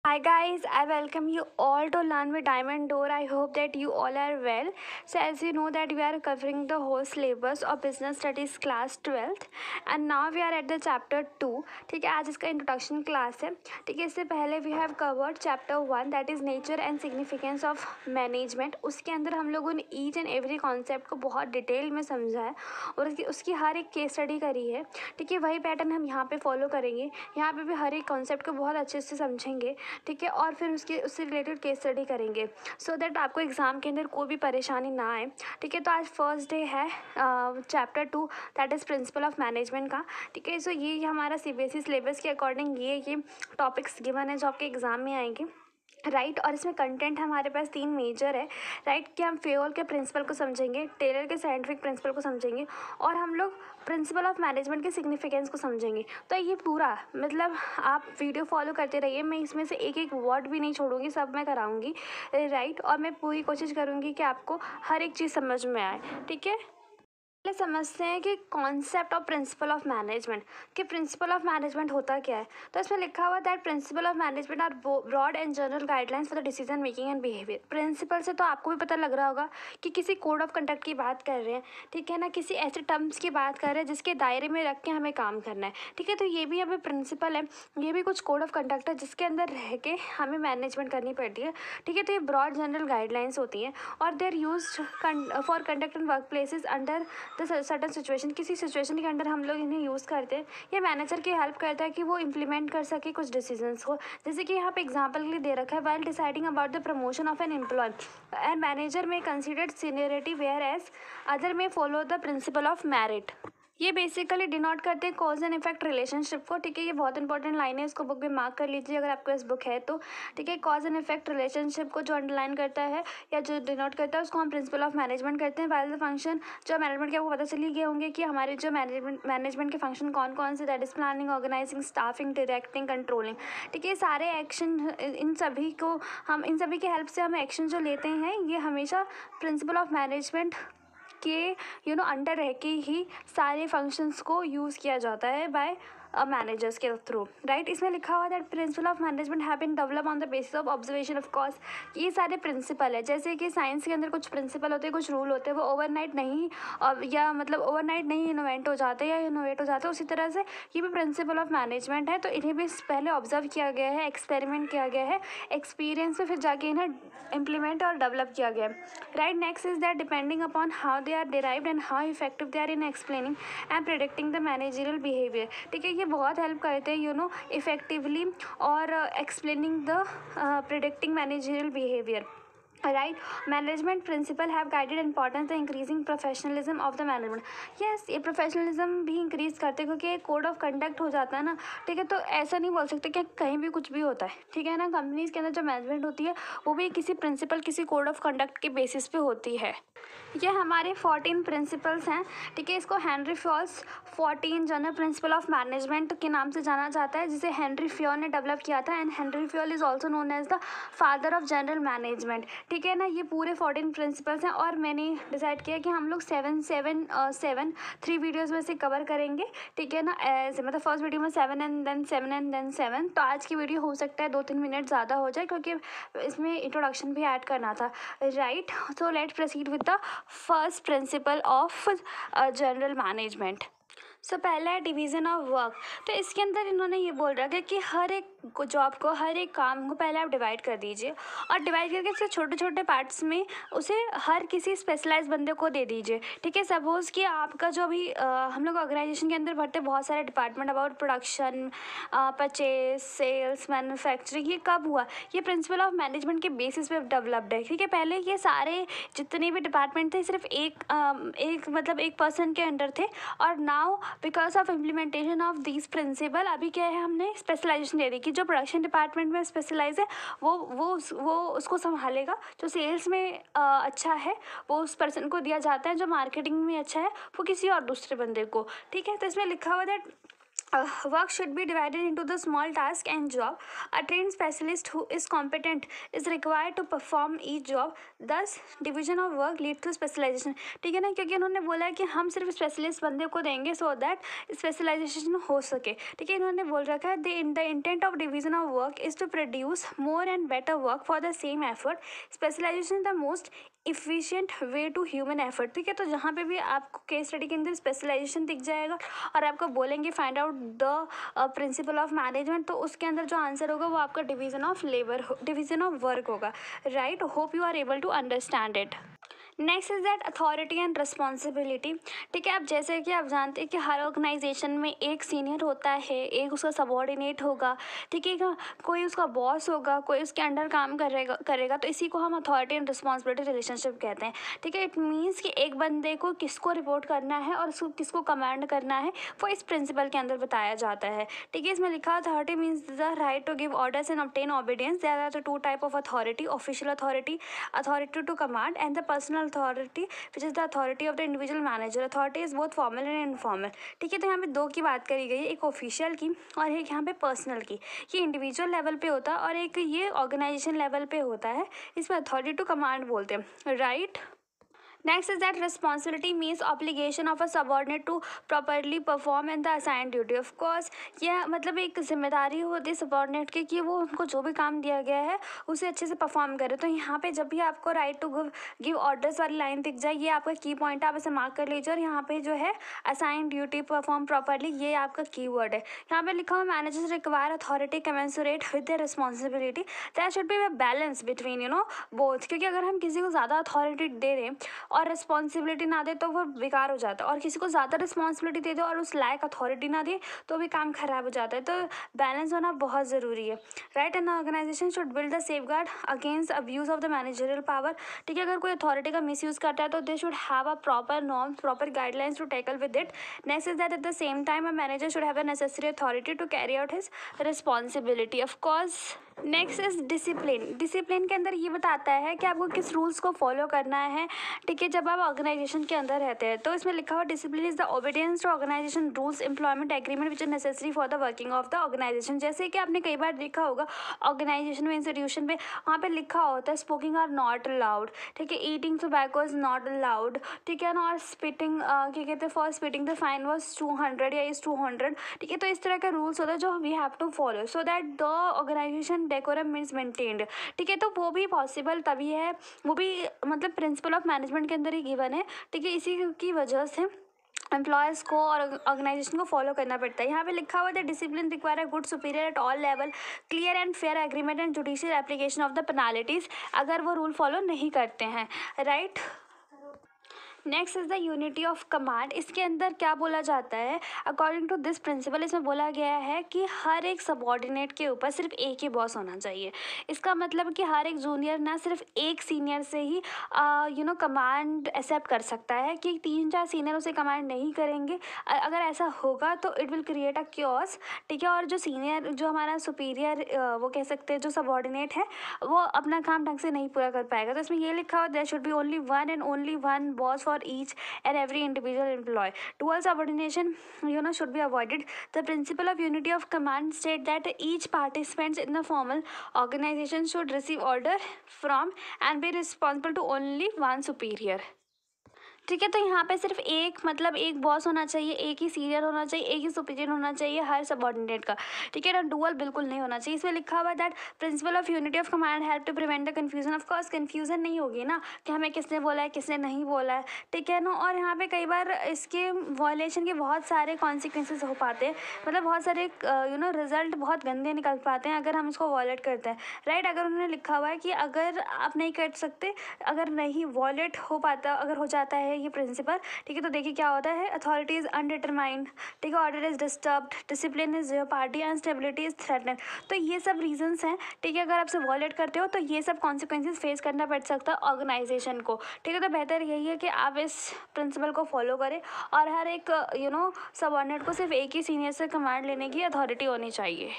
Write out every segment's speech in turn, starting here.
Hi guys, I welcome you all to Learn with Diamond Door. I hope that you all are well. So as you know that we are covering the whole syllabus of Business Studies class 12th and now we are at the chapter 2. ठीक है, आज इसका introduction class है. ठीक है, इससे पहले we have covered chapter 1 that is nature and significance of management. उसके अंदर हम लोगों ने ईच एंड एवरी कॉन्सेप्ट को बहुत डिटेल में समझा है और उसकी हर एक केस स्टडी करी है. ठीक है, वही पैटर्न हम यहाँ पे फॉलो करेंगे. यहाँ पे भी हर एक कॉन्सेप्ट को बहुत अच्छे से समझेंगे. ठीक है, और फिर उससे रिलेटेड केस स्टडी करेंगे सो दैट आपको एग्ज़ाम के अंदर कोई भी परेशानी ना आए. ठीक है, तो आज फर्स्ट डे है chapter 2 that is principal of management का. ठीक है, सो ये हमारा सीबीएसई सिलेबस के अकॉर्डिंग ये टॉपिक्स गिवन है जो आपके एग्ज़ाम में आएंगे. राइट और इसमें कंटेंट हमारे पास 3 मेजर है. राइट कि हम फेयोल के प्रिंसिपल को समझेंगे, टेलर के साइंटिफिक प्रिंसिपल को समझेंगे और हम लोग प्रिंसिपल ऑफ मैनेजमेंट के सिग्निफिकेंस को समझेंगे. तो ये पूरा मतलब आप वीडियो फॉलो करते रहिए. मैं इसमें से एक एक वर्ड भी नहीं छोड़ूंगी, सब मैं कराऊंगी. राइट और मैं पूरी कोशिश करूंगी कि आपको हर एक चीज़ समझ में आए. ठीक है, पहले समझते हैं कि concept of principle of management कि प्रिंसिपल ऑफ मैनेजमेंट होता क्या है. तो इसमें लिखा हुआ that principle of management are broad and general guidelines for the decision making and behaviour. Principle से तो आपको भी पता लग रहा होगा कि किसी कोड ऑफ कंडक्ट की बात कर रहे हैं. ठीक है ना, किसी ऐसे टर्म्स की बात कर रहे हैं जिसके दायरे में रख के हमें काम करना है. ठीक है, तो ये भी हमें प्रिंसिपल है, ये भी कुछ कोड ऑफ कंडक्ट है जिसके अंदर रह के हमें मैनेजमेंट करनी पड़ती है. ठीक है, तो ये ब्रॉड जनरल गाइडलाइंस होती हैं और they are use for conduct in work places under the certain situation. किसी सिचुएशन के अंदर हम लोग इन्हें यूज़ करते हैं. ये मैनेजर की हेल्प करता है कि वो इम्प्लीमेंट कर सके कुछ डिसीजंस को. जैसे कि यहाँ पे एग्जांपल के लिए दे रखा है while deciding about the promotion of an employee and manager में considered seniority whereas other में follow the principle of merit. ये बेसिकली डिनोट करते हैं कॉज एंड इफेक्ट रिलेशनशिप को. ठीक है, ये बहुत इंपॉर्टेंट लाइन है, इसको बुक में मार्क कर लीजिए अगर आपके पास बुक है तो. ठीक है, कॉज एंड इफेक्ट रिलेशनशिप को जो अंडरलाइन करता है या जो डिनोट करता है उसको हम प्रिंसिपल ऑफ मैनेजमेंट करते हैं. वाइल द फंक्शन जो मैनेजमेंट के आपको पता चल ही गए होंगे कि हमारे जो मैनेजमेंट के फंक्शन कौन कौन से that is planning, organising, staffing, directing, controlling. ठीक है, सारे एक्शन इन सभी की हेल्प से हम एक्शन जो लेते हैं ये हमेशा प्रिंसिपल ऑफ मैनेजमेंट के अंडर रह के ही सारे फंक्शंस को यूज़ किया जाता है बाय मैनेजर्स के थ्रू. राइट, इसमें लिखा हुआ that principle of management have been develop on the basis of observation. Of course ये सारे प्रिंसिपल है, जैसे कि साइंस के अंदर कुछ प्रिंसिपल होते हैं, कुछ रूल होते हैं, वो ओवरनाइट नहीं या मतलब ओवरनाइट नहीं इन्वेंट हो जाते या इनोवेट हो जाते. उसी तरह से ये भी प्रिंसिपल ऑफ मैनेजमेंट है. तो इन्हें भी पहले ऑब्जर्व किया गया है, एक्सपेरिमेंट किया गया है, एक्सपीरियंस से फिर जाके इन्हें इम्प्लीमेंट और डेवलप किया गया. Right, next is that depending upon how they are derived and how effective they are in explaining and predicting the managerial behaviour. ठीक है, ये बहुत हेल्प करते हैं इफेक्टिवली और explaining the predicting managerial behaviour. Right, management principle have guided importance the increasing professionalism of the management. Yes, ये professionalism भी increase करते हैं क्योंकि एक कोड ऑफ कंडक्ट हो जाता है ना. ठीक है, तो ऐसा नहीं बोल सकते कि कहीं भी कुछ भी होता है. ठीक है ना, कंपनीज के अंदर जो मैनेजमेंट होती है वो भी किसी प्रिंसिपल, किसी कोड ऑफ कंडक्ट के बेसिस पे होती है. ये हमारे 14 प्रिंसिपल्स हैं. ठीक है, इसको Henry Fayol's 14 general principle of management के नाम से जाना जाता है जिसे हेनरी फ्योल ने डेवलप किया था. And Henri Fayol is also known as the father of general management. ठीक है ना, ये पूरे 14 प्रिंसिपल्स हैं और मैंने डिसाइड किया कि हम लोग 3 वीडियोज़ में से कवर करेंगे. ठीक है ना, ऐसे मतलब फर्स्ट वीडियो में 7 एंड देन 7 एंड देन 7. तो आज की वीडियो हो सकता है 2-3 मिनट ज़्यादा हो जाए क्योंकि इसमें इंट्रोडक्शन भी ऐड करना था. Right, so let's proceed with the first principle of general management. So पहला है डिवीज़न ऑफ वर्क. तो इसके अंदर इन्होंने ये बोल रखा है कि हर एक जॉब को, हर एक काम को पहले आप डिवाइड कर दीजिए और डिवाइड करके इसे छोटे छोटे पार्ट्स में उसे हर किसी स्पेशलाइज बंदे को दे दीजिए. ठीक है, सपोज़ कि आपका जो भी हम लोग ऑर्गेनाइजेशन के अंदर भरते बहुत सारे department about production, purchase, sales, manufacturing. ये कब हुआ? ये प्रिंसिपल ऑफ मैनेजमेंट के बेसिस पे डेवलप्ड है. ठीक है, पहले ये सारे जितने भी डिपार्टमेंट थे सिर्फ एक पर्सन के अंडर थे और now because of implementation of this principle अभी क्या है, हमने स्पेशलाइजेशन दे दी कि जो प्रोडक्शन डिपार्टमेंट में स्पेशलाइज है वो उसको संभालेगा. जो सेल्स में अच्छा है वो उस पर्सन को दिया जाता है, जो मार्केटिंग में अच्छा है वो किसी और दूसरे बंदे को. ठीक है, तो इसमें लिखा हुआ that Work should be divided into the small task and job. A trained specialist who is competent is required to perform each job. Thus, division of work leads to specialization. ठीक है ना, क्योंकि उन्होंने बोला है कि हम सिर्फ स्पेशलिस्ट बंदे को देंगे सो दैट स्पेशलाइजेशन हो सके. ठीक है, इन्होंने बोल रखा है the intent of division of work is to produce more and better work for the same effort. Specialisation the most efficient way to human effort. ठीक है, तो जहाँ पे भी आपको केस स्टडी के अंदर स्पेशलाइजेशन दिख जाएगा और आपको बोलेंगे find out the principle of management, तो उसके अंदर जो आंसर होगा वो आपका division of labour, division of work होगा. Right, hope you are able to understand it. Next is that authority and responsibility. ठीक है, अब जैसे कि आप जानते हैं कि हर ऑर्गेनाइजेशन में एक सीनियर होता है, एक उसका सबॉर्डिनेट होगा. ठीक है, कोई उसका बॉस होगा, कोई उसके अंडर काम करेगा तो इसी को हम अथॉरिटी एंड रिस्पॉन्सिबिलिटी रिलेशनशिप कहते हैं. ठीक है, इट मीन्स कि एक बंदे को किसको रिपोर्ट करना है और उसको किसको कमांड करना है वो इस प्रिंसिपल के अंदर बताया जाता है. ठीक है, इसमें लिखा authority means the right to give orders and obtain obedience. There are the two type of authority, official authority, authority to command, and the personal authority which is the authority of the individual manager. Authority is both formal and informal. ठीक है, तो यहाँ पे दो की बात करी गई है, एक ऑफिशियल की और एक यहाँ पे पर्सनल की. ये इंडिविजुअल लेवल पे होता है और एक ये ऑर्गेनाइजेशन लेवल पे होता है. इसमें अथॉरिटी टू कमांड बोलते हैं. Right. Next is that responsibility means obligation of a subordinate to properly perform in the assigned duty. Of course, यह मतलब एक जिम्मेदारी होती है सबॉर्डिनेट की कि वो उनको जो भी काम दिया गया है उसे अच्छे से परफॉर्म करे. तो यहाँ पे जब भी आपको राइट टू गिव ऑर्डर्स वाली लाइन दिख जाए, ये आपका की पॉइंट है, आप इसे मार्क कर लीजिए. और यहाँ पे जो है असाइंड ड्यूटी परफॉर्म प्रॉपरली, ये आपका कीवर्ड है. यहाँ पे लिखा हुआ managers require authority commensurate with their responsibility. That should be a balance between both. क्योंकि अगर हम किसी को ज़्यादा अथॉरिटी दे दें और रिस्पॉन्सिबिलिटी ना दे तो वो बेकार हो जाता है, और किसी को ज़्यादा रिस्पॉन्सिबिलिटी दे दो और उस लायक अथॉरिटी ना दे तो भी काम खराब हो जाता है. तो बैलेंस होना बहुत ज़रूरी है. Right, and organisation should build the safeguard against abuse of the managerial power. ठीक है, अगर कोई अथॉरिटी का मिसयूज़ करता है तो they should have a proper norms, proper guidelines to tackle with it. Next is that at the same time a manager should have the necessary authority to carry out his responsibility. Of course. Next is discipline. Discipline के अंदर ये बताता है कि आपको किस rules को follow करना है. ठीक है, जब आप ऑर्गेनाइजेशन के अंदर रहते हैं तो इसमें लिखा हुआ discipline is the obedience to organisation rules, employment agreement which is necessary for the working of the organisation. जैसे कि आपने कई बार देखा होगा ऑर्गेनाइजेशन में, इंस्टीट्यूशन पे, वहाँ पे लिखा होता है स्मोकिंग आर नॉट अलाउड. ठीक है, eating tobacco is not allowed. ठीक है ना, और स्पिटिंग क्या कहते हैं, for spitting the fine was 200 या इज 200. ठीक है, तो इस तरह के रूल्स होते हैं जो we have to follow so that the organisation decorum means maintained. ठीक है, तो वो भी पॉसिबल तभी है, वो भी मतलब प्रिंसिपल ऑफ मैनेजमेंट के अंदर ही गिवन है. ठीक है, इसी की वजह से एम्प्लॉयज़ को और ऑर्गेनाइजेशन को फॉलो करना पड़ता है. यहाँ पे लिखा हुआ है discipline require a good superior at all level, clear and fair agreement and judicial application of the penalties अगर वो रूल फॉलो नहीं करते हैं. Right. Next is the unity of command. इसके अंदर क्या बोला जाता है, अकॉर्डिंग टू दिस प्रिंसिपल इसमें बोला गया है कि हर एक सबॉर्डिनेट के ऊपर सिर्फ एक ही बॉस होना चाहिए. इसका मतलब कि हर एक जूनियर ना सिर्फ एक सीनियर से ही कमांड एक्सेप्ट कर सकता है, कि 3-4 सीनियर उसे कमांड नहीं करेंगे. अगर ऐसा होगा तो it will create a chaos. ठीक है, और जो सीनियर, जो हमारा सुपीरियर वो कह सकते हैं जो सबॉर्डिनेट है, वो अपना काम ढंग से नहीं पूरा कर पाएगा. तो इसमें ये लिखा हुआ there should be only one and only one boss for each and every individual employee. Dual subordination should be avoided. The principle of unity of command state that each participant in the formal organization should receive order from and be responsible to only one superior. ठीक है, तो यहाँ पे सिर्फ एक मतलब एक boss होना चाहिए, एक ही सीनियर होना चाहिए, एक ही सुपीरियर होना चाहिए हर सबऑर्डिनेट का. ठीक है ना, डुअल बिल्कुल नहीं होना चाहिए. इसमें लिखा हुआ that principle of unity of command help to prevent the confusion. Of course confusion नहीं होगी ना कि हमें किसने बोला है किसने नहीं बोला है. ठीक है ना, और यहाँ पे कई बार इसके वॉयलेशन के बहुत सारे कॉन्सिक्वेंसेज हो पाते हैं, मतलब बहुत सारे रिजल्ट बहुत गंदे निकल पाते हैं अगर हम इसको वॉयलेट करते हैं. राइट, अगर उन्होंने लिखा हुआ है कि अगर आप नहीं कर सकते, अगर नहीं वॉयलेट हो पाता, अगर हो जाता है ये प्रिंसिपल. ठीक है, तो देखिए क्या होता है, अथॉरिटी इज अनडिटरमाइंड. ठीक है, order is disturbed, discipline is party and stability is threatened. तो ये सब रीजंस हैं. ठीक है, अगर आपसे वॉयलेट करते हो तो ये सब कॉन्सिक्वेंसेज फेस करना पड़ सकता है ऑर्गेनाइजेशन को. ठीक है, तो बेहतर यही है कि आप इस प्रिंसिपल को फॉलो करें और हर एक सबऑर्डिनेट को सिर्फ एक ही सीनियर से कमांड लेने की अथॉरिटी होनी चाहिए.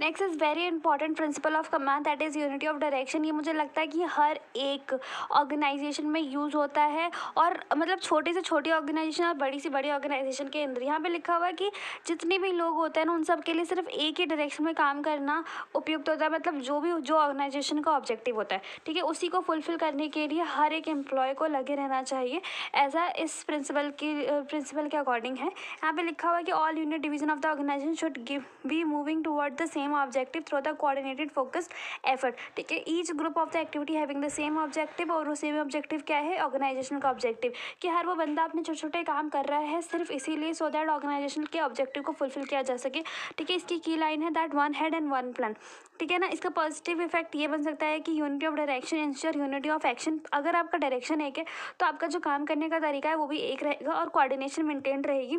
Next is very important principle of command, that is unity of direction. ये मुझे लगता है कि हर एक ऑर्गेनाइजेशन में यूज़ होता है, और मतलब छोटी से छोटी ऑर्गेनाइजेशन और बड़ी से बड़ी ऑर्गेनाइजेशन के अंदर यहाँ पे लिखा हुआ है कि जितने भी लोग होते हैं ना उन सब के लिए सिर्फ एक ही डायरेक्शन में काम करना उपयुक्त होता है। मतलब जो ऑर्गेनाइजेशन का ऑब्जेक्टिव होता है, ठीक है, उसी को फुलफिल करने के लिए हर एक एम्प्लॉय को लगे रहना चाहिए। ऐसा इस प्रिंसिपल के अकॉर्डिंग है। यहाँ पे लिखा हुआ है कि all unit division of the organisation should be moving toward the same objective through the coordinated focused effort. ठीक है, each group of the activity having the same objective, और वो सेम ऑब्जेक्टिव क्या है, ऑर्गेनाइजेशन का ऑब्जेक्टिव, कि हर वो बंदा अपने छोटे छोटे काम कर रहा है सिर्फ इसीलिए सो दैट ऑर्गेनाइजेशन के ऑब्जेक्टिव को फुलफिल किया जा सके। ठीक है, इसकी की लाइन है that one head and one plan. ठीक है ना, इसका पॉजिटिव इफेक्ट ये बन सकता है कि unity of direction ensure unity of action. अगर आपका डायरेक्शन एक है तो आपका जो काम करने का तरीका है वो भी एक रहेगा और कोऑर्डिनेशन मेंटेन रहेगी।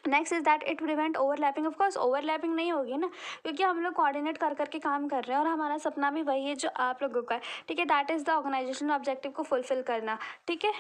Next is that it prevent overlapping. Of course overlapping नहीं होगी ना, क्योंकि हम लोग कोऑर्डिनेट कर करके काम कर रहे हैं और हमारा सपना भी वही है जो आप लोगों का है। ठीक है, that is the organisation objective को फुलफिल करना। ठीक है,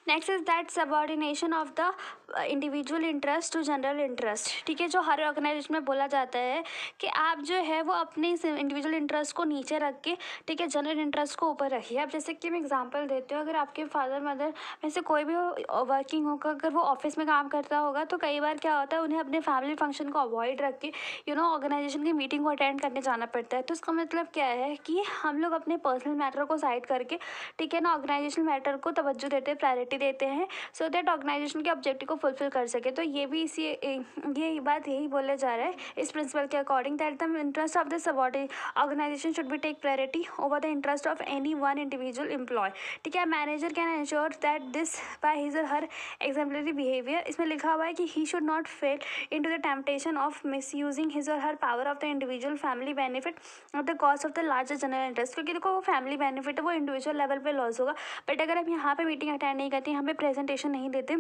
next is that subordination of the individual interest to general interest. ठीक है, जो हर ऑर्गेनाइजेशन में बोला जाता है कि आप जो है वो अपने इंडिविजुअल इंटरेस्ट को नीचे रख के, ठीक है, जनरल इंटरेस्ट को ऊपर रखिए। अब जैसे कि मैं एग्जांपल देती हूँ, अगर आपके फादर मदर में से कोई भी वर्किंग होगा, अगर वो ऑफिस में काम करता होगा तो कई बार क्या होता है उन्हें अपने फैमिली फंक्शन को अवॉइड रख के ऑर्गेनाइजेशन की मीटिंग को अटेंड करने जाना पड़ता है। तो इसका मतलब क्या है कि हम लोग अपने पर्सनल मैटर को साइड करके, ठीक है ना, ऑर्गेनाइजेशन मैटर को तवज्जो देते हैं, प्रायोरिटी देते हैं, सो दैट ऑर्गेनाइजेशन के ऑब्जेक्टिव को फुलफिल कर सके। तो ये भी इसी ये बात यही बोले जा रहा है इस प्रिंसिपल के according, that the interest of the subordinate organisation should be take priority over the interest of any one individual employee. ठीक है, manager can ensure that this by his or her exemplary behaviour. इसमें लिखा हुआ है कि he should not fail into the temptation of misusing his or her power of the individual family benefit at the cost of the larger general interest. क्योंकि देखो वो family benefit है, वो इंडिविजुअल लेवल पे loss होगा, but अगर हम यहाँ पे मीटिंग अटेंड नहीं करते, यहाँ पे प्रेजेंटेशन नहीं देते,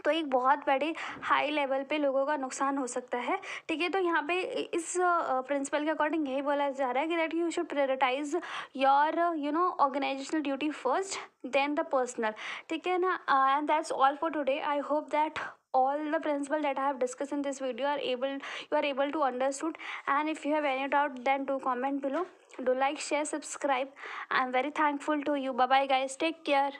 तो एक बहुत बड़े हाई लेवल पे लोगों का नुकसान हो सकता है। ठीक है, तो यहाँ पे इस प्रिंसिपल के अकॉर्डिंग यही बोला जा रहा है कि that you should prioritise your organisational duty first then the personal. ठीक है ना, and that's all for today. I hope that all the principle that I have discussed in this video you are able to understood, and if you have any doubt then do comment below. Do like, share, subscribe. I am very thankful to you. Bye bye guys, take care.